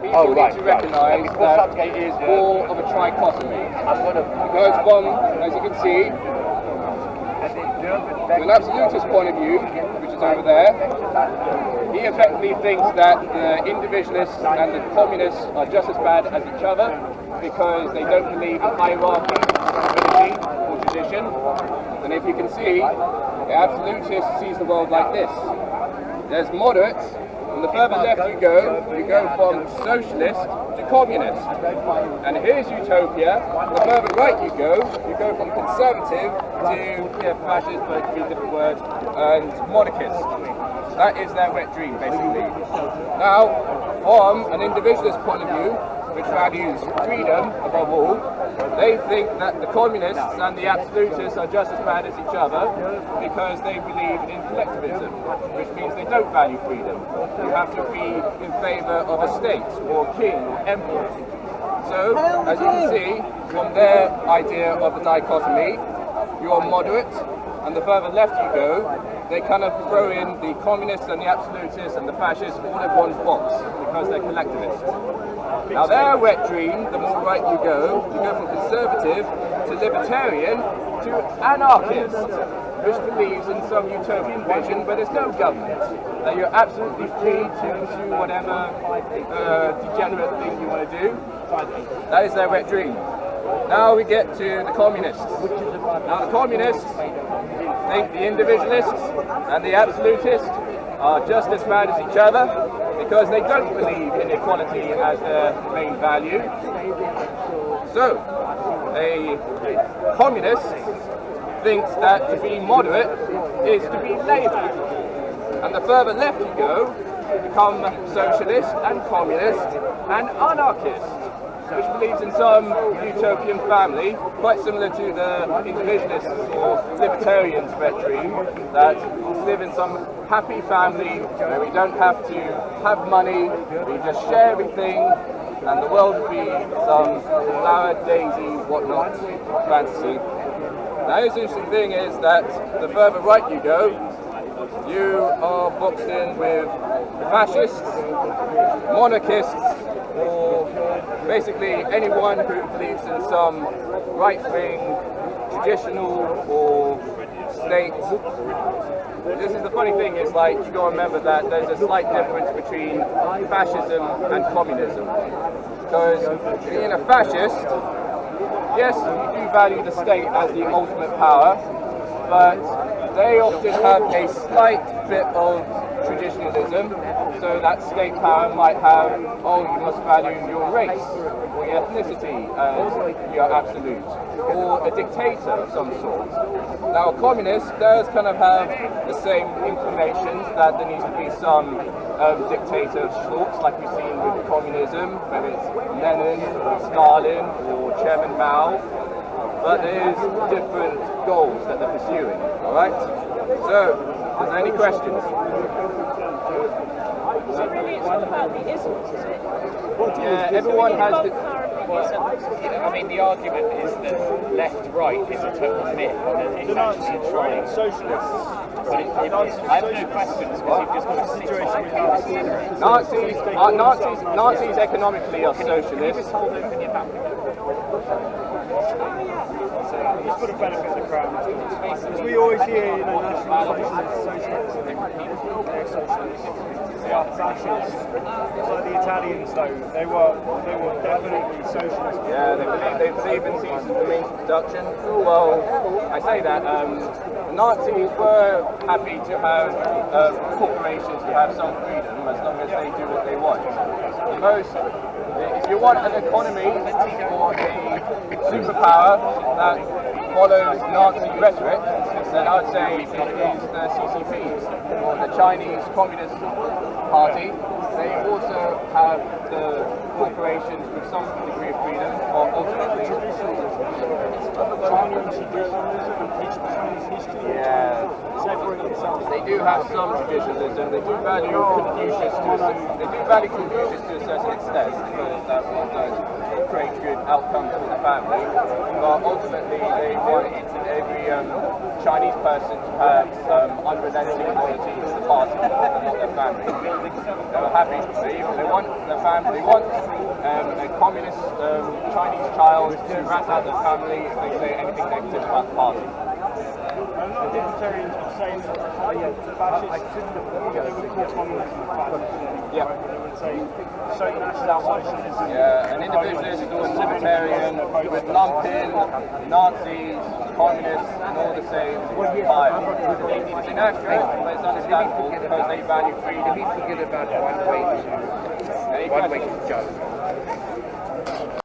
people need to recognise that it is more of a trichotomy. It goes from, as you can see, from an absolutist point of view, which is over there. He effectively thinks that the individualists and the communists are just as bad as each other because they don't believe in hierarchy, religion, or tradition. And if you can see, the absolutist sees the world like this. There's moderates. From the further left you go from socialist to communist. And here's utopia. The further right you go from conservative to fascist, but it could be a different word, and monarchist. That is their wet dream, basically. Now, from an individualist point of view, which values freedom above all, they think that the communists and the absolutists are just as bad as each other because they believe in collectivism, which means they don't value freedom. You have to be in favour of a state, or king, or emperor. So, as you can see, from their idea of the dichotomy, you are moderate, and the further left you go, they kind of throw in the communists and the absolutists and the fascists all in one box because they're collectivists. Now their wet dream, the more right you go from conservative to libertarian to anarchist, which believes in some utopian vision where there's no government, that you're absolutely free to pursue whatever degenerate thing you want to do. That is their wet dream. Now we get to the communists. Now the communists think the individualists and the absolutists are just as bad as each other because they don't believe in equality as their main value. So, a communist thinks that to be moderate is to be Labour. And the further left you go, become socialist and communist and anarchist, which believes in some utopian family, quite similar to the individualists or libertarians' wet dream, that live in some happy family where we don't have to have money, we just share everything, and the world will be some flower, daisy, whatnot fantasy. Now, the interesting thing is that the further right you go, you are boxed in with fascists, monarchists, or basically anyone who believes in some right-wing, traditional, or state. This is the funny thing, is like, you got to remember that there's a slight difference between fascism and communism. Because being a fascist, yes, you do value the state as the ultimate power, but they often have a slight bit of traditionalism, so that state power might have, oh, you must value your race, or your ethnicity as your absolute, or a dictator of some sort. Now, a communist does kind of have the same inclinations, that there needs to be some dictator of sorts, like we've seen with communism, whether it's Lenin, or Stalin, or Chairman Mao, but there's different goals that they're pursuing, alright? So, is there any questions? So really it's all about the isms, is it? Yeah, everyone has the... I mean, the argument is that left-right is a total myth, and it's actually enshrining socialists. But I have no questions, because you've just got a situation with Nazis economically are socialists. It's for the benefit of the crowd. Because we always hear, national socialists, they're socialists. They are fascists. Like the Italians, though, they were definitely socialists. Yeah, they believe in ceasing the means of production. Well, I say that the Nazis were happy to have corporations to have some freedom as long as they do what they want. If you want an economy or a superpower that follows Nazi rhetoric, then I would say it is the CCPs, or the Chinese Communist Party. They also have the corporations with some degree of freedom, or ultimately... Yeah, they do have some traditionalism. They do value Confucius to a certain extent, because that was create good outcomes for the family, but ultimately they want each and every Chinese person to have unrelenting loyalty to the party and not their family. They're happy. They want the family. They want a communist Chinese child to rat out their family if they say anything negative about the party. A lot of libertarians would say that fascists, they would call communism fascist. Yeah. They would say national socialism. Yeah, an individualist or a libertarian would lump in Nazis, communists, and all the same pile. It's inaccurate, but it's understandable because they value freedom. Forget about one way to go.